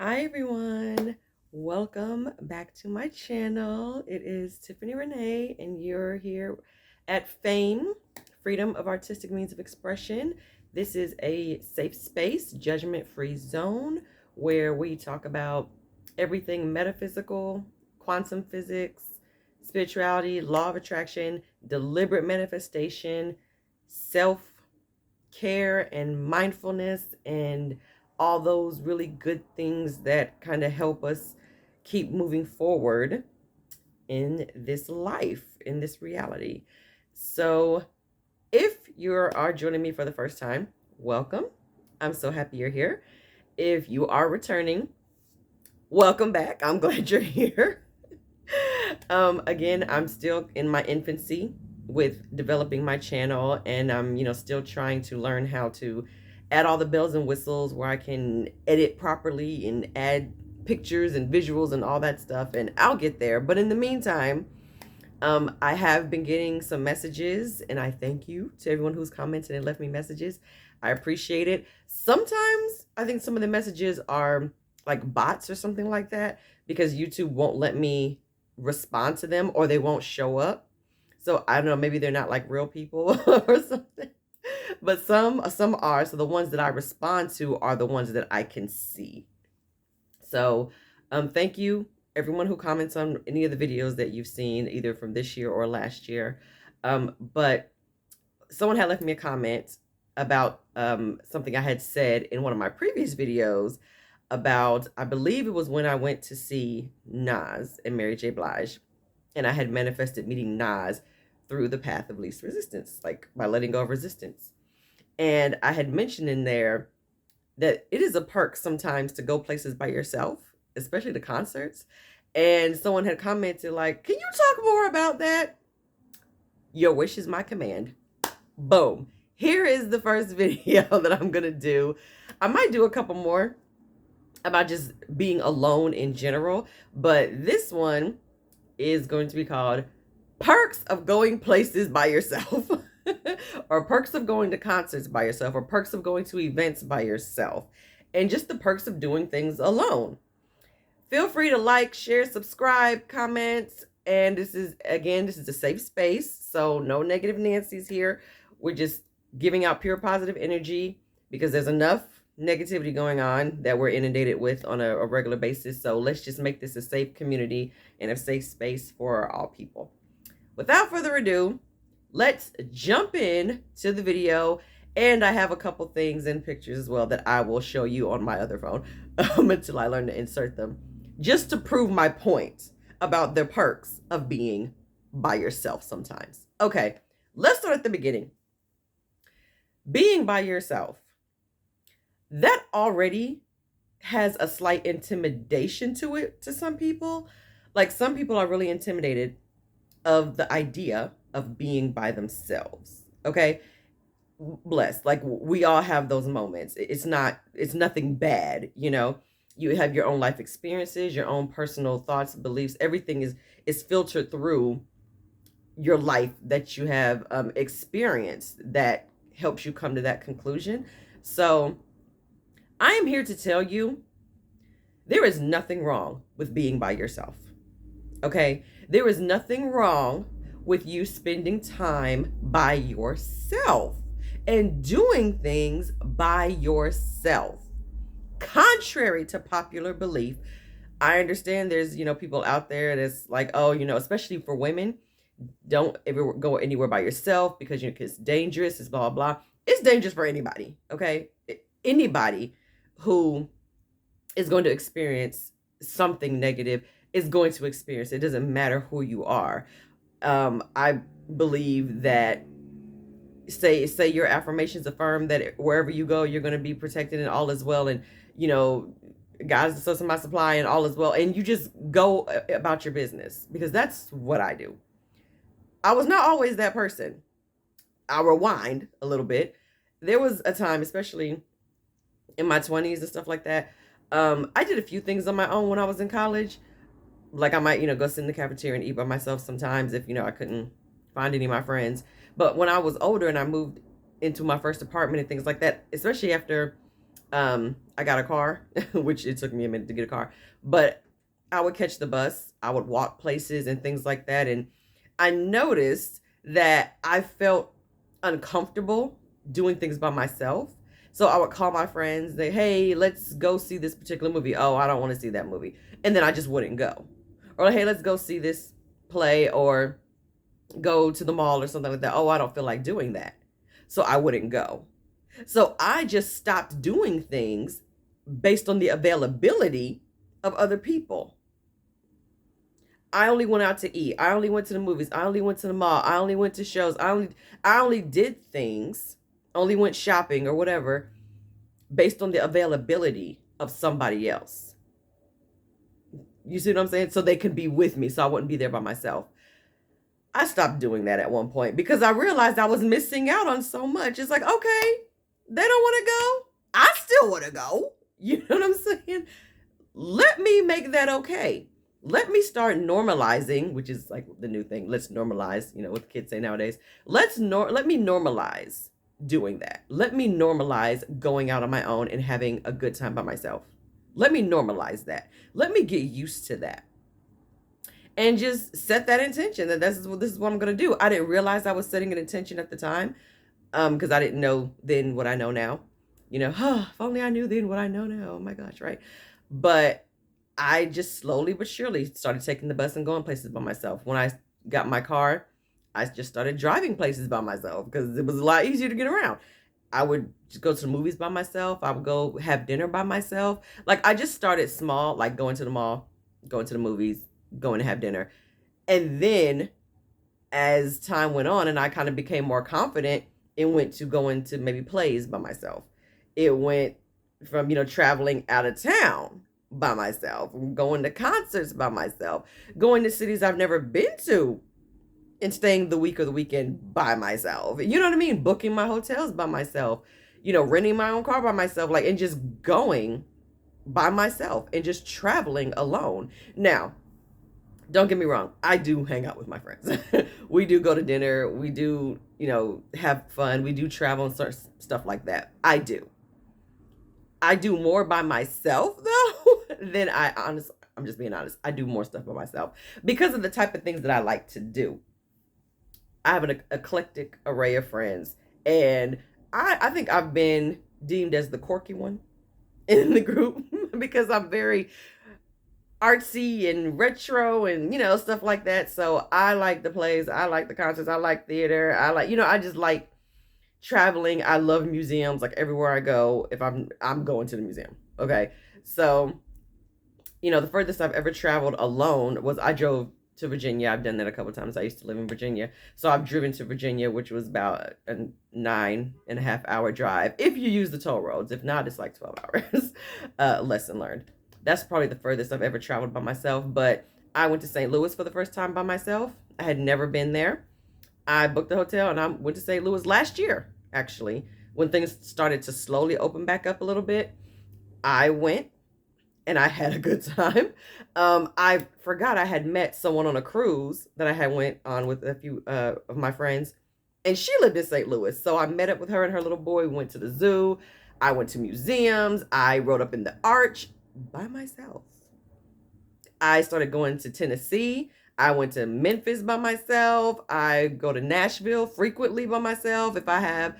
Hi everyone, welcome back to my channel. It is Tiffany Renee and you're here at FAME, Freedom of Artistic Means of Expression. This is a safe space, judgment-free zone where we talk about everything metaphysical, quantum physics, spirituality, law of attraction, deliberate manifestation, self-care and mindfulness, and all those really good things that kind of help us keep moving forward in this life, in this reality. So, if you are joining me for the first time, welcome. I'm so happy you're here. If you are returning, welcome back. I'm glad you're here. Again, I'm still in my infancy with developing my channel, and I'm, still trying to learn how to add all the bells and whistles where I can edit properly and add pictures and visuals and all that stuff, and I'll get there. But in the meantime, I have been getting some messages, and I thank you to everyone who's commented and left me messages. I appreciate it. Sometimes I think some of the messages are like bots or something like that because YouTube won't let me respond to them, or they won't show up. So I don't know, maybe they're not like real people or something. But some are. So the ones that I respond to are the ones that I can see. So thank you everyone who comments on any of the videos that you've seen, either from this year or last year. But someone had left me a comment about something I had said in one of my previous videos about, I believe it was when I went to see Nas and Mary J. Blige, and I had manifested meeting Nas through the path of least resistance, like by letting go of resistance. And I had mentioned in there that it is a perk sometimes to go places by yourself, especially to concerts. And someone had commented like, can you talk more about that? Your wish is my command. Boom. Here is the first video that I'm going to do. I might do a couple more about just being alone in general, but this one is going to be called Perks of Going Places by Yourself. Or perks of going to concerts by yourself, or perks of going to events by yourself, and just the perks of doing things alone. Feel free to like, share, subscribe, comment. And this is a safe space, so no negative Nancy's here. We're just giving out pure positive energy because there's enough negativity going on that we're inundated with on a regular basis. So let's just make this a safe community and a safe space for all people. Without further ado, let's jump in to the video. And I have a couple things and pictures as well that I will show you on my other phone until I learn to insert them, just to prove my point about the perks of being by yourself sometimes. Okay, let's start at the beginning. Being by yourself, that already has a slight intimidation to it to some people. Like, some people are really intimidated of the idea of being by themselves. Okay, bless, like, we all have those moments. It's nothing bad, you have your own life experiences, your own personal thoughts, beliefs. Everything is filtered through your life that you have experienced that helps you come to that conclusion. So I am here to tell you there is nothing wrong with being by yourself. Okay, there is nothing wrong with you spending time by yourself and doing things by yourself. Contrary to popular belief, I understand there's, people out there that's like, oh, especially for women, don't ever go anywhere by yourself because, it's dangerous, it's blah, blah. It's dangerous for anybody, okay? Anybody who is going to experience something negative is going to experience it. It doesn't matter who you are. I believe that say your affirmations affirm that wherever you go, you're going to be protected and all is well, and God is the source of my supply and all is well, and you just go about your business, because that's what I do. I was not always that person. I'll rewind a little bit. There was a time, especially in my 20s and stuff like that, I did a few things on my own when I was in college. Like, I might, go sit in the cafeteria and eat by myself sometimes if, I couldn't find any of my friends. But when I was older and I moved into my first apartment and things like that, especially after I got a car, which it took me a minute to get a car, but I would catch the bus, I would walk places and things like that. And I noticed that I felt uncomfortable doing things by myself. So I would call my friends, say, hey, let's go see this particular movie. Oh, I don't want to see that movie. And then I just wouldn't go. Or, hey, let's go see this play or go to the mall or something like that. Oh, I don't feel like doing that. So I wouldn't go. So I just stopped doing things based on the availability of other people. I only went out to eat. I only went to the movies. I only went to the mall. I only went to shows. I only did things, only went shopping or whatever based on the availability of somebody else. You see what I'm saying? So they could be with me so I wouldn't be there by myself. I stopped doing that at one point because I realized I was missing out on so much. It's like, okay, they don't want to go. I still want to go. You know what I'm saying? Let me make that okay. Let me start normalizing, which is like the new thing. Let's normalize, what kids say nowadays. Let me normalize doing that. Let me normalize going out on my own and having a good time by myself. Let me normalize that. Let me get used to that. And just set that intention that this is what I'm gonna do. I didn't realize I was setting an intention at the time, because I didn't know then what I know now. If only I knew then what I know now. Oh my gosh, right? But I just slowly but surely started taking the bus and going places by myself. When I got my car, I just started driving places by myself because it was a lot easier to get around. I would just go to the movies by myself. I would go have dinner by myself. Like I just started small, like going to the mall, going to the movies, going to have dinner. And then as time went on and I kind of became more confident, it went to going to maybe plays by myself. It went from, traveling out of town by myself, going to concerts by myself, going to cities I've never been to and staying the week or the weekend by myself. You know what I mean? Booking my hotels by myself, renting my own car by myself, like, and just going by myself and just traveling alone. Now, don't get me wrong, I do hang out with my friends. We do go to dinner, we do, have fun, we do travel and stuff like that. I do more by myself though than I'm just being honest. I do more stuff by myself because of the type of things that I like to do. I have an eclectic array of friends, and I think I've been deemed as the quirky one in the group because I'm very artsy and retro and stuff like that. So I like the plays, I like the concerts, I like theater, I like I just like traveling. I love museums. Like everywhere I go, if I'm going to the museum. Okay, so the furthest I've ever traveled alone was I drove to Virginia. I've done that a couple times. I used to live in Virginia, so I've driven to Virginia, which was about a 9.5 hour drive if you use the toll roads. If not, it's like 12 hours. Lesson learned. That's probably the furthest I've ever traveled by myself. But I went to St. Louis for the first time by myself. I had never been there. I booked a hotel and I went to St. Louis last year, actually, when things started to slowly open back up a little bit. I went and I had a good time. I forgot I had met someone on a cruise that I had went on with a few of my friends, and she lived in St. Louis. So I met up with her and her little boy. We went to the zoo. I went to museums. I rode up in the arch by myself. I started going to Tennessee. I went to Memphis by myself. I go to Nashville frequently by myself. If I have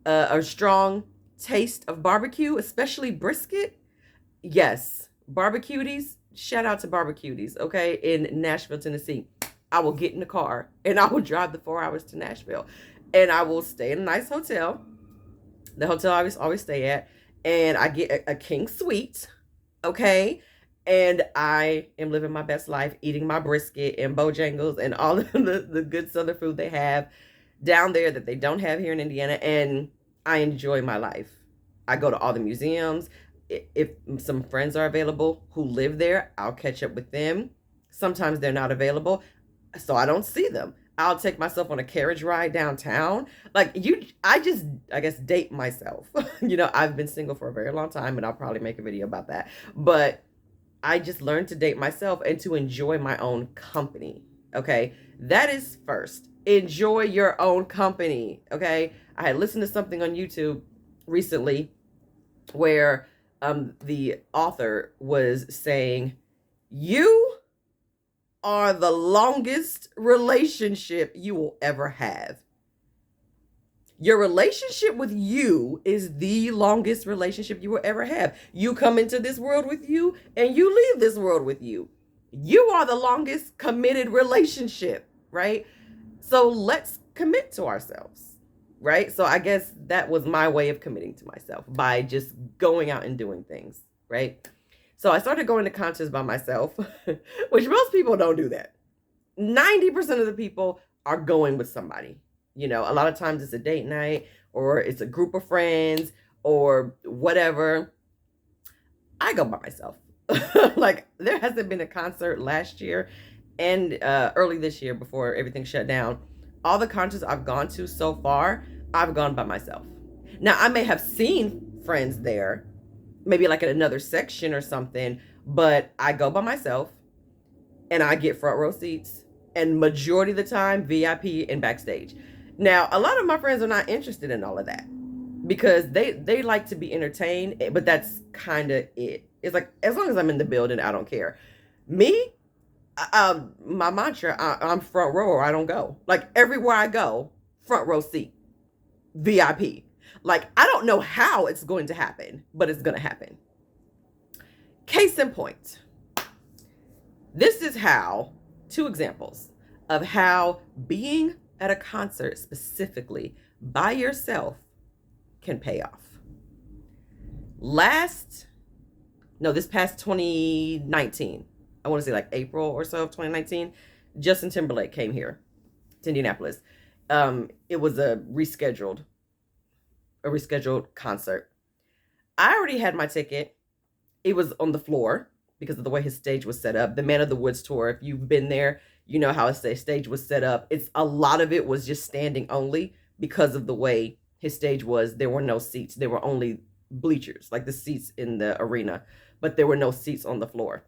a strong taste of barbecue, especially brisket, yes, barbecuties. Shout out to barbecuties, okay, in Nashville, Tennessee. I will get in the car and I will drive the 4 hours to Nashville, and I will stay in a nice hotel, the hotel I always stay at, and I get a king suite, okay, and I am living my best life, eating my brisket and Bojangles and all of the good Southern food they have down there that they don't have here in Indiana, and I enjoy my life. I go to all the museums. If some friends are available who live there, I'll catch up with them. Sometimes they're not available, so I don't see them. I'll take myself on a carriage ride downtown. I guess date myself. I've been single for a very long time, and I'll probably make a video about that. But I just learned to date myself and to enjoy my own company. Okay, that is first. Enjoy your own company. Okay, I had listened to something on YouTube recently, where the author was saying, you are the longest relationship you will ever have. Your relationship with you is the longest relationship you will ever have. You come into this world with you and you leave this world with you. You are the longest committed relationship, right? So let's commit to ourselves, right? So I guess that was my way of committing to myself, by just going out and doing things, right? So I started going to concerts by myself, which most people don't do that. 90% of the people are going with somebody. You know, a lot of times it's a date night or it's a group of friends or whatever. I go by myself. Like, there hasn't been a concert last year and early this year before everything shut down. All the concerts I've gone to so far, I've gone by myself. Now, I may have seen friends there, maybe like in another section or something, but I go by myself and I get front row seats, and majority of the time VIP and backstage. Now, a lot of my friends are not interested in all of that because they like to be entertained, but that's kind of it. It's like, as long as I'm in the building, I don't care. Me, my mantra, I'm front row or I don't go. Like, everywhere I go, front row seat, VIP. Like, I don't know how it's going to happen, but it's going to happen. Case in point, this is how, two examples of how being at a concert specifically by yourself can pay off. This past 2019, I want to say like April or so of 2019, Justin Timberlake came here to Indianapolis. It was a rescheduled concert. I already had my ticket. It was on the floor because of the way his stage was set up. The Man of the Woods tour, if you've been there, you know how his stage was set up. It's a lot of it was just standing only because of the way his stage was. There were no seats. There were only bleachers, like the seats in the arena, but there were no seats on the floor.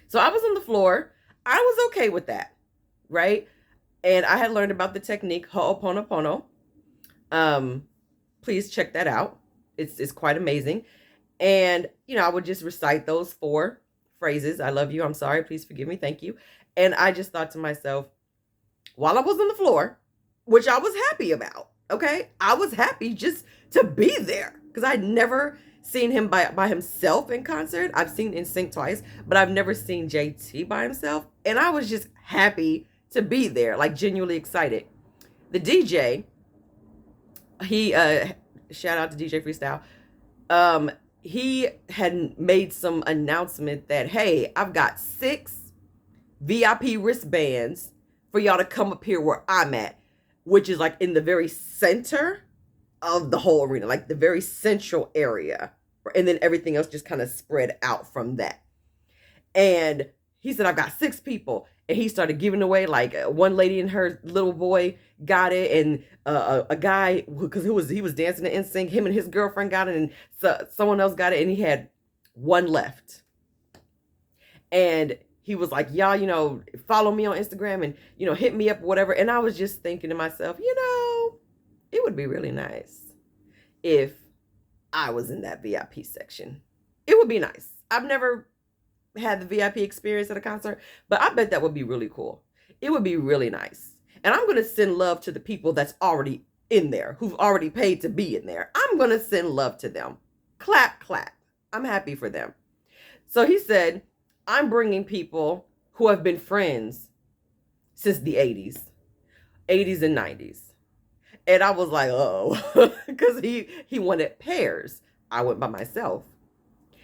So I was on the floor. I was okay with that, right? And I had learned about the technique Ho'oponopono. Please check that out. It's quite amazing. And, I would just recite those 4 phrases. I love you. I'm sorry. Please forgive me. Thank you. And I just thought to myself, while I was on the floor, which I was happy about, okay? I was happy just to be there because I'd never seen him by himself in concert. I've seen NSYNC twice, but I've never seen JT by himself. And I was just happy to be there, like genuinely excited. The DJ, he, shout out to DJ Freestyle, he had made some announcement that, hey, I've got 6 VIP wristbands for y'all to come up here where I'm at, which is like in the very center of the whole arena, like the very central area. And then everything else just kind of spread out from that. And he said, I've got 6 people. And he started giving away, like, one lady and her little boy got it, and a guy, because he was dancing to NSYNC, him and his girlfriend got it, and someone else got it, and he had one left. And he was like, y'all, follow me on Instagram and, hit me up or whatever. And I was just thinking to myself, it would be really nice if I was in that VIP section. It would be nice. I've never had the VIP experience at a concert, but I bet that would be really cool. It would be really nice. And I'm going to send love to the people that's already in there, who've already paid to be in there. I'm going to send love to them. Clap, clap. I'm happy for them. So he said, I'm bringing people who have been friends since the 80s and 90s. And I was like, oh, because he wanted pairs. I went by myself.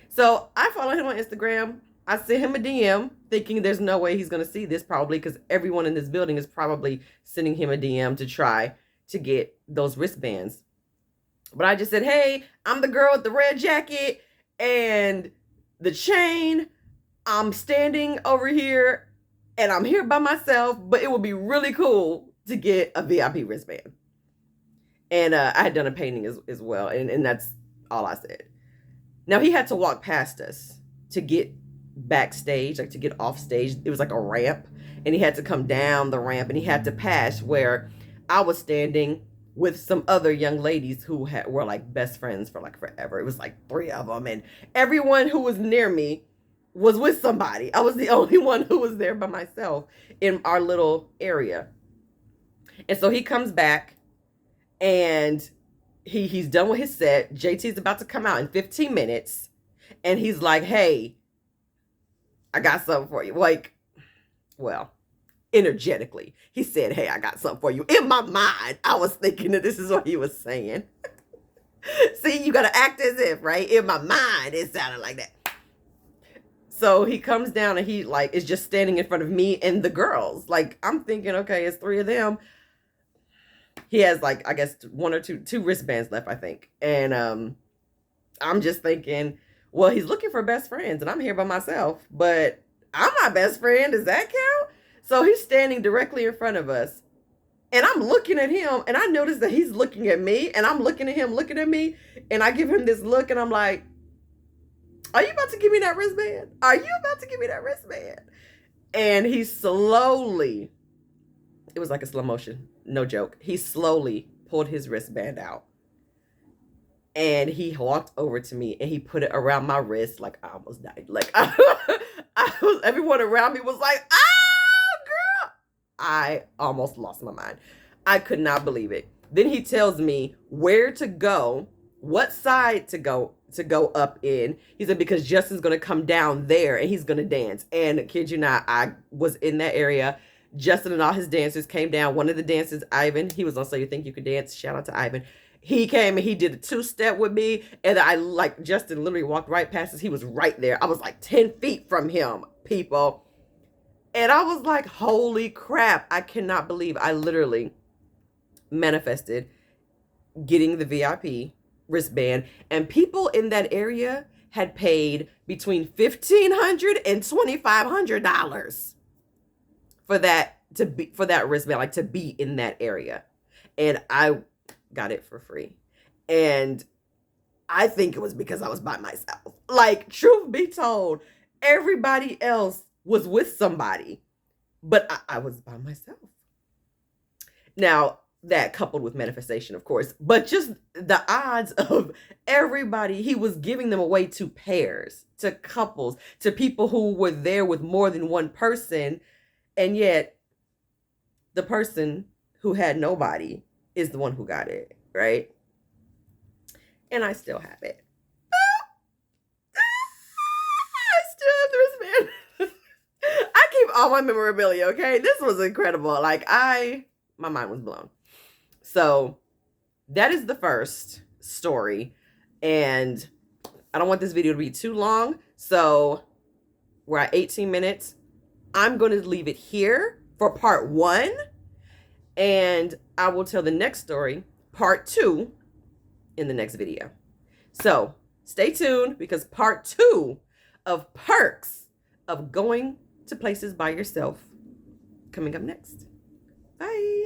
So I follow him on Instagram. I sent him a DM thinking there's no way he's going to see this, probably because everyone in this building is probably sending him a DM to try to get those wristbands. But I just said, hey, I'm the girl with the red jacket and the chain. I'm standing over here and I'm here by myself, but it would be really cool to get a VIP wristband. And I had done a painting as well. And that's all I said. Now, he had to walk past us to get backstage, like to get off stage. It was like a ramp, and he had to come down the ramp, and he had to pass where I was standing with some other young ladies who were like best friends for like forever. It was like 3 of them, and everyone who was near me was with somebody. I was the only one who was there by myself in our little area. And so he comes back, and he's done with his set. JT's about to come out in 15 minutes, and he's like, "Hey, I got something for you." Like, well, energetically, he said, "Hey, I got something for you." In my mind, I was thinking that this is what he was saying. See, you gotta act as if, right? In my mind, it sounded like that. So he comes down, and he like is just standing in front of me and the girls. Like, I'm thinking, okay, it's 3 of them. He has like, I guess, 1 or 2 wristbands left, I think. And I'm just thinking, well, he's looking for best friends, and I'm here by myself, but I'm my best friend. Does that count? So he's standing directly in front of us, and I'm looking at him, and I notice that he's looking at me, and I'm looking at him, looking at me, and I give him this look, and I'm like, "Are you about to give me that wristband? Are you about to give me that wristband?" And he slowly, it was like a slow motion, no joke. He slowly pulled his wristband out, and he walked over to me, and he put it around my wrist. Like, I almost died. Like, everyone around me was like, "Ah, girl." I almost lost my mind. I could not believe it. Then he tells me where to go, what side to go up in. He said, because Justin's going to come down there, and he's going to dance. And kid you not, I was in that area. Justin and all his dancers came down. One of the dancers, Ivan, he was on So You Think You Could Dance. Shout out to Ivan. He came, and he did a 2-step with me. And I, like, Justin literally walked right past us. He was right there. I was like 10 feet from him, people. And I was like, holy crap. I cannot believe I literally manifested getting the VIP wristband. And people in that area had paid between $1,500 and $2,500 for that wristband, like to be in that area. And I got it for free. And I think it was because I was by myself. Like, truth be told, everybody else was with somebody, but I was by myself. Now, that coupled with manifestation, of course, but just the odds of everybody, he was giving them away to pairs, to couples, to people who were there with more than one person. And yet the person who had nobody is the one who got it, right? And I still have it. I still have the wristband. I keep all my memorabilia, okay? This was incredible. Like, my mind was blown. So that is the first story. And I don't want this video to be too long. So we're at 18 minutes. I'm going to leave it here for part 1. And I will tell the next story, part 2, in the next video. So stay tuned, because part 2 of perks of going to places by yourself coming up next. Bye.